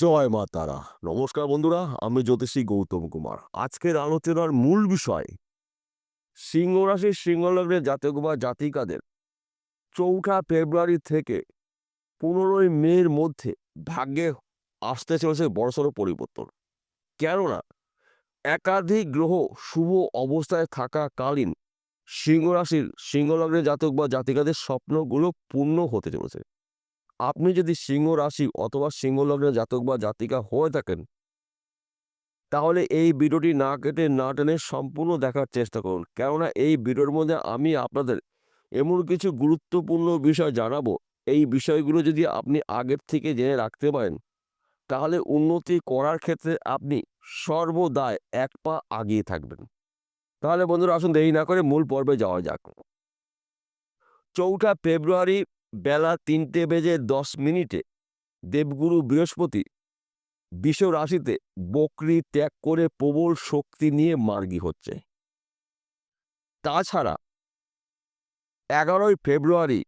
জয় মা তারা। নমস্কার বন্ধুরা, আমি জ্যোতিষী গৌতম কুমার। আজকের আলোচনার মূল বিষয় সিংহ রাশির সিংহ লগ্নের জাতক বা জাতিকাদের 4 ফেব্রুয়ারি থেকে 15 মের মধ্যে ভাগ্যে আসতে চলেছে বড়সড় পরিবর্তন। কেননা একাধিক গ্রহ শুভ অবস্থায় থাকাকালীন সিংহ রাশির সিংহ লগ্নের জাতক বা জাতিকাদের স্বপ্নগুলো পূর্ণ হতে চলেছে। আপনি যদি সিংহ রাশি অথবা সিংহ লগ্নের জাতক বা জাতিকা হয়ে থাকেন, তাহলে এই ভিডিওটি না কেটে না টেনে সম্পূর্ণ দেখার চেষ্টা করুন। কেননা এই ভিডিওর মধ্যে আমি আপনাদের এমন কিছু গুরুত্বপূর্ণ বিষয় জানাবো, এই বিষয়গুলো যদি আপনি আগের থেকে জেনে রাখতে পারেন, তাহলে উন্নতি করার ক্ষেত্রে আপনি সর্বদাই এক পা আগিয়ে থাকবেন। তাহলে বন্ধুরা, আসুন দেরি না করে মূল পর্বে যাওয়া যাক। 4 ফেব্রুয়ারি বেলা 3:10 দেবগুরু বৃহস্পতি বৃষ রাশিতে বকরি ত্যাগ করে প্রবল শক্তি নিয়ে মার্গী হচ্ছে। তাছাড়া 11 ফেব্রুয়ারি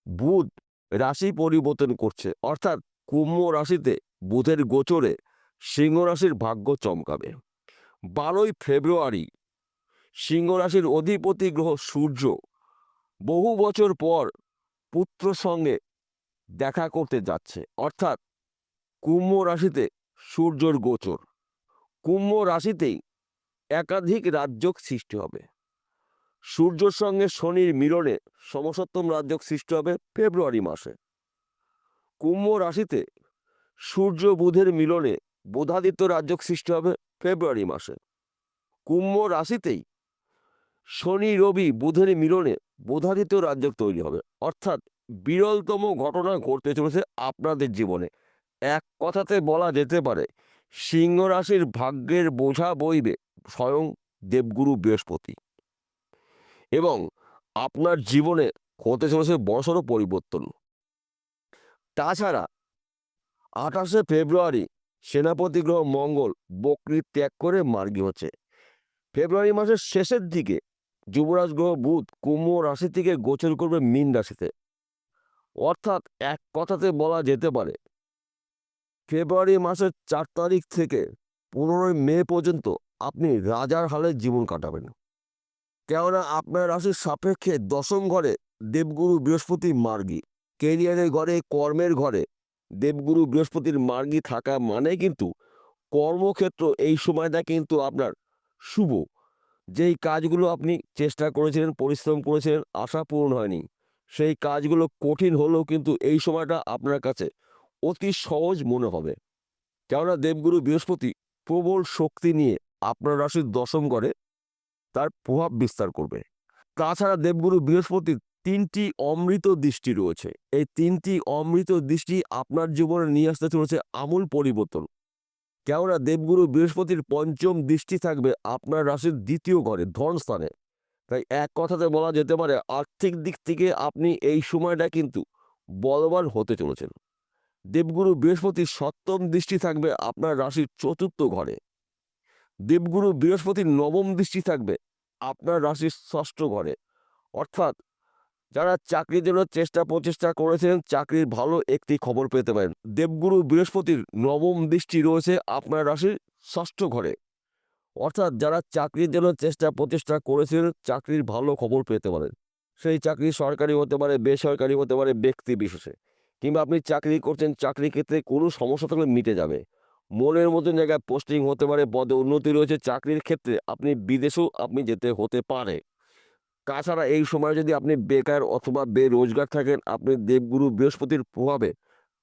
বুধ রাশি পরিবর্তন করছে, অর্থাৎ কুম্ভ রাশিতে বুধের গোচরে সিংহ রাশির ভাগ্য চমকাবে। 12 ফেব্রুয়ারি সিংহ রাশির অধিপতি গ্রহ সূর্য বহু বছর পর পুত্র সঙ্গে দেখা করতে যাচ্ছে, অর্থাৎ কুম্ভ রাশিতে সূর্যর গোচর। কুম্ভ রাশিতেই একাধিক রাজযোগ সৃষ্টি হবে। সূর্যের সঙ্গে শনির মিলনে সমসপ্তম রাজযোগ সৃষ্টি হবে ফেব্রুয়ারি মাসে। কুম্ভ রাশিতে সূর্য বুধের মিলনে বুধাদিত্য রাজযোগ সৃষ্টি হবে ফেব্রুয়ারি মাসে। কুম্ভ রাশিতেই শনি রবি বুধের মিলনে বুধাদিত্য রাজযোগ তৈরি হবে, অর্থাৎ বিরলতম ঘটনা ঘটতে চলেছে আপনাদের জীবনে। এক কথাতে বলা যেতে পারে সিংহ রাশির ভাগ্যের বোঝা বইবে স্বয়ং দেবগুরু বৃহস্পতি, এবং আপনার জীবনে হতে চলেছে বড়সড় পরিবর্তন। তাছাড়া 28 ফেব্রুয়ারি সেনাপতি গ্রহ মঙ্গল বকরি ত্যাগ করে মার্গী হচ্ছে। ফেব্রুয়ারি মাসের শেষের দিকে যুবরাজ গ্রহ বুধ কুম্ভ রাশি থেকে গোচর করবে মীন রাশিতে, অর্থাৎ এক কথাতে বলা যেতে পারে ফেব্রুয়ারি মাসের 4 তারিখ থেকে 15 মে পর্যন্ত আপনি রাজার হালে জীবন কাটাবেন। কেননা আপনার রাশির সাপেক্ষে দশম ঘরে দেবগুরু বৃহস্পতি মার্গী। কেরিয়ারের ঘরে, কর্মের ঘরে দেবগুরু বৃহস্পতির মার্গী থাকা মানে কিন্তু কর্মক্ষেত্র এই সময়টা কিন্তু আপনার শুভ। যেই কাজগুলো আপনি চেষ্টা করেছিলেন, পরিশ্রম করেছিলেন, আশা পূরণ হয়নি, সেই কাজগুলো কঠিন হলেও কিন্তু এই সময়টা আপনার কাছে অতি সহজ মনে হবে। কেননা দেবগুরু বৃহস্পতি প্রবল শক্তি নিয়ে আপনার রাশির দশম ঘরে তার প্রভাব বিস্তার করবে। তাছাড়া দেবগুরু বৃহস্পতির 3টি অমৃত দৃষ্টি রয়েছে। এই 3টি অমৃত দৃষ্টি আপনার জীবনে নিয়ে আসতে চলেছে আমূল পরিবর্তন। কেননা দেবগুরু বৃহস্পতির 5ম দৃষ্টি থাকবে আপনার রাশির 2য় ঘরে, ধনস্থানে। তাই এক কথাতে বলা যেতে পারে আর্থিক দিক থেকে আপনি এই সময়টা কিন্তু বলবান হতে চলেছেন। দেবগুরু বৃহস্পতির 7ম দৃষ্টি থাকবে আপনার রাশির 4র্থ ঘরে। দেবগুরু বৃহস্পতির 9ম দৃষ্টি থাকবে আপনার রাশির 6ষ্ঠ ঘরে, অর্থাৎ যারা চাকরির জন্য চেষ্টা প্রচেষ্টা করেছেন, চাকরির ভালো একটি খবর পেতে পারেন। দেবগুরু বৃহস্পতির 9ম দৃষ্টি রয়েছে আপনার রাশির 6ষ্ঠ ঘরে, অর্থাৎ যারা চাকরির জন্য চেষ্টা প্রচেষ্টা করেছেন, চাকরির ভালো খবর পেতে পারেন। সেই চাকরি সরকারি হতে পারে, বেসরকারি হতে পারে, ব্যক্তি বিশেষে। কিংবা আপনি চাকরি করছেন, চাকরির ক্ষেত্রে কোনো সমস্যা থাকলে মিটে যাবে। মনের মতন জায়গায় পোস্টিং হতে পারে, পদে উন্নতি রয়েছে। চাকরির ক্ষেত্রে আপনি বিদেশেও আপনি যেতে হতে পারে। তাছাড়া এই সময় যদি আপনি বেকার অথবা বেরোজগার থাকেন, আপনি দেবগুরু বৃহস্পতির প্রভাবে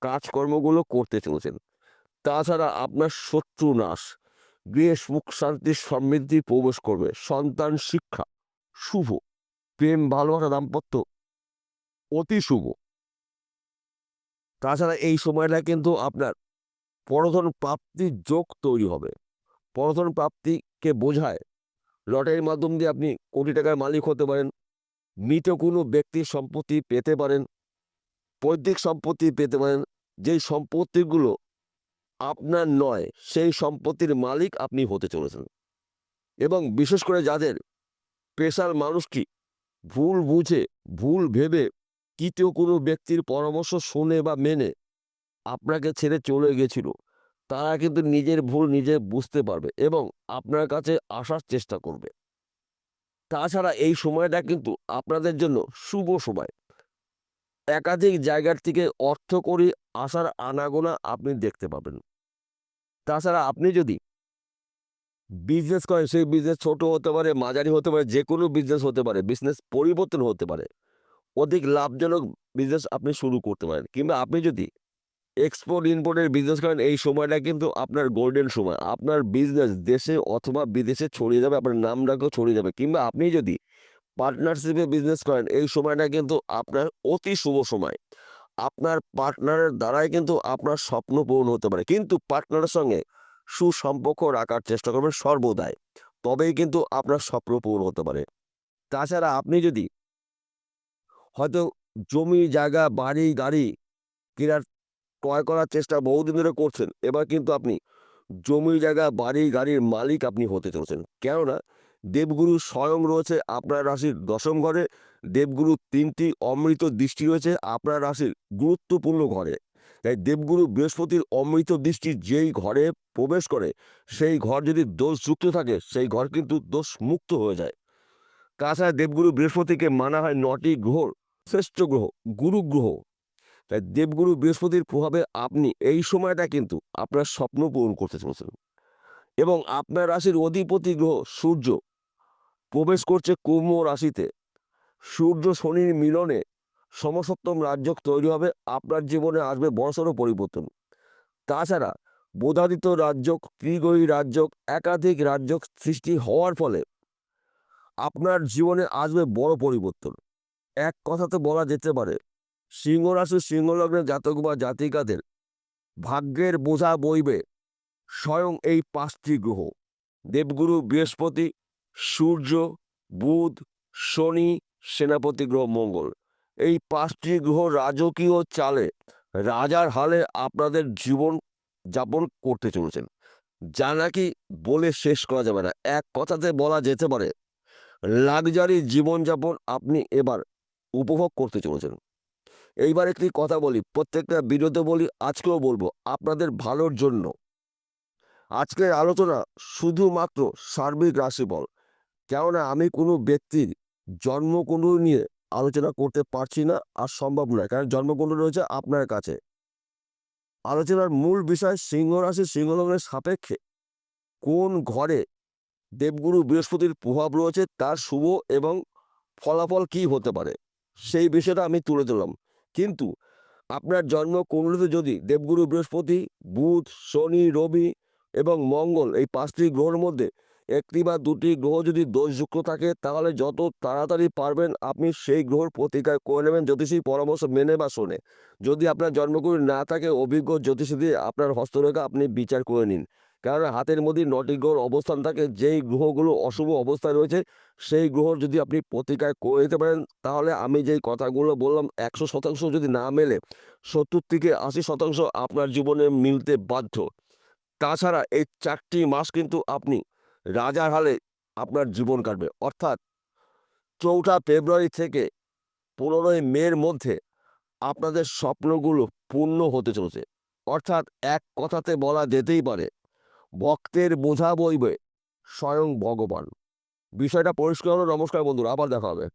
কাজকর্মগুলো করতে চলেছেন। তাছাড়া আপনার শত্রু নাশ, গৃহে সুখ শান্তি সমৃদ্ধি প্রবেশ করবে, সন্তান শিক্ষা শুভ, প্রেম ভালোবাসা দাম্পত্য অতি শুভ। তাছাড়া এই সময়টা কিন্তু আপনার পরধন প্রাপ্তির যোগ তৈরি হবে। পরধন প্রাপ্তিকে বোঝায় লটারির মাধ্যম দিয়ে আপনি কোটি টাকার মালিক হতে পারেন, মৃত কোনো ব্যক্তির সম্পত্তি পেতে পারেন, পৈতৃক সম্পত্তি পেতে পারেন। যেই সম্পত্তিগুলো আপনার নয়, সেই সম্পত্তির মালিক আপনি হতে চলেছেন। এবং বিশেষ করে যাদের স্পেশাল মানুষটি ভুল বুঝে, ভুল ভেবে তৃতীয় কোনো ব্যক্তির পরামর্শ শুনে বা মেনে আপনাকে ছেড়ে চলে গেছিল, তারা কিন্তু নিজের ভুল নিজে বুঝতে পারবে এবং আপনার কাছে আসার চেষ্টা করবে। তাছাড়া এই সময়টা কিন্তু আপনাদের জন্য শুভ সময়। একাধিক জায়গার থেকে অর্থকড়ি আসার আনাগোনা আপনি দেখতে পাবেন। তাছাড়া আপনি যদি বিজনেস করেন, সেই বিজনেস ছোট হতে পারে, মাঝারি হতে পারে, যেকোনো বিজনেস হতে পারে, বিজনেস পরিবর্তন হতে পারে। অধিক লাভজনক বিজনেস আপনি শুরু করতে পারেন, কিংবা আপনি যদি এক্সপোর্ট ইম্পোর্টের বিজনেস করেন, এই সময়টা কিন্তু আপনার গোল্ডেন সময়। আপনার বিজনেস দেশে অথবা বিদেশে ছড়িয়ে যাবে, আপনার নামডাকও ছড়িয়ে যাবে। কিংবা আপনি যদি পার্টনারশিপে বিজনেস করেন, এই সময়টা কিন্তু আপনার অতি শুভ সময়। আপনার পার্টনারের দ্বারাই কিন্তু আপনার স্বপ্ন পূরণ হতে পারে, কিন্তু পার্টনারের সঙ্গে সুসম্পর্ক রাখার চেষ্টা করবেন সর্বদাই, তবেই কিন্তু আপনার স্বপ্ন পূরণ হতে পারে। তাছাড়া আপনি যদি হয়তো জমি জায়গা বাড়ি গাড়ি কেনার ক্রয় করার চেষ্টা বহুদিন ধরে করছেন, এবার কিন্তু আপনি জমি জায়গা বাড়ি গাড়ির মালিক আপনি হতে চলেছেন। কেননা দেবগুরু স্বয়ং রয়েছে আপনার রাশির দশম ঘরে। দেবগুরু 3টি অমৃত দৃষ্টি রয়েছে আপনার রাশির গুরুত্বপূর্ণ ঘরে। তাই দেবগুরু বৃহস্পতির অমৃত দৃষ্টি যেই ঘরে প্রবেশ করে, সেই ঘর যদি দোষযুক্ত থাকে, সেই ঘর কিন্তু দোষ মুক্ত হয়ে যায়। তাছাড়া দেবগুরু বৃহস্পতিকে মানা হয় 9টি গ্রহর শ্রেষ্ঠ গ্রহ, গুরু গ্রহ। তাই দেবগুরু বৃহস্পতির প্রভাবে আপনি এই সময়টা কিন্তু আপনার স্বপ্ন পূরণ করতে চলেছেন। এবং আপনার রাশির অধিপতি গ্রহ সূর্য প্রবেশ করছে কুম্ভ রাশিতে। সূর্য শনির মিলনে সমসপ্তম রাজযোগ তৈরি হবে, আপনার জীবনে আসবে বড়সড় পরিবর্তন। তাছাড়া বোধাদিত্য রাজযোগ, ত্রিগ্রহী রাজযোগ, একাধিক রাজযোগ সৃষ্টি হওয়ার ফলে আপনার জীবনে আসবে বড় পরিবর্তন। এক কথাতে বলা যেতে পারে, সিংহ রাশি সিংহ লগ্নের জাতক বা জাতিকাদের ভাগ্যের বোঝা বইবে স্বয়ং এই 5টি গ্রহ: দেবগুরু বৃহস্পতি, সূর্য, বুধ, শনি, সেনাপতি গ্রহ মঙ্গল। এই 5টি গ্রহ রাজকীয় চালে রাজার হালে আপনাদের জীবন যাপন করতে চলেছেন, যা নাকি বলে শেষ করা যাবে না। এক কথাতে বলা যেতে পারে, লাক্সারি জীবনযাপন আপনি এবার উপভোগ করতে চলেছেন। এইবার একটি কথা বলি, প্রত্যেকটা ভিডিওতে বলি, আজকেও বলবো আপনাদের ভালোর জন্য। আজকের আলোচনা শুধুমাত্র সার্বিক রাশিফল, কেননা আমি কোনো ব্যক্তির জন্মকুণ্ডলী নিয়ে আলোচনা করতে পারছি না, আর সম্ভব নয়, কারণ জন্মকুণ্ডলী রয়েছে আপনার কাছে। আলোচনার মূল বিষয় সিংহ রাশি সিংহ লগ্নের সাপেক্ষে কোন ঘরে দেবগুরু বৃহস্পতির প্রভাব রয়েছে, তার শুভ এবং ফলাফল কি হতে পারে, সেই বিষয়টা আমি তুলে ধরলাম। কিন্তু আপনার জন্মকুণ্ডলীতে যদি দেবগুরু বৃহস্পতি, বুধ, শনি, রবি এবং মঙ্গল, এই 5টি গ্রহের মধ্যে একটি বা 2টি গ্রহ যদি দোষযুক্ত থাকে, তাহলে যত তাড়াতাড়ি পারবেন আপনি সেই গ্রহর প্রতিকার করে নেবেন, জ্যোতিষী পরামর্শ মেনে বা শুনে। যদি আপনার জন্মকুণ্ডলী না থাকে, অভিজ্ঞ জ্যোতিষী দিয়ে আপনার হস্তরেখা আপনি বিচার করে নিন। কারণ হাতের মধ্যে 9টি গ্রহর অবস্থান থাকে, যেই গ্রহগুলো অশুভ অবস্থায় রয়েছে, সেই গ্রহর যদি আপনি প্রতিকার করে দিতে পারেন, তাহলে আমি যেই কথাগুলো বললাম 100% যদি না মেলে, 70 থেকে 80% আপনার জীবনে মিলতে বাধ্য। তাছাড়া এই 4টি মাস কিন্তু আপনি রাজার হালে আপনার জীবন কাটবে। অর্থাৎ 4 ফেব্রুয়ারি থেকে 15 মের মধ্যে আপনাদের স্বপ্নগুলো পূর্ণ হতে চলেছে। অর্থাৎ এক কথাতে বলা যেতেই পারে, ভক্তের বোঝা বইবে স্বয়ং ভগবান। বিষয়টা পরিষ্কার হলো। নমস্কার বন্ধুরা, আবার দেখা হবে।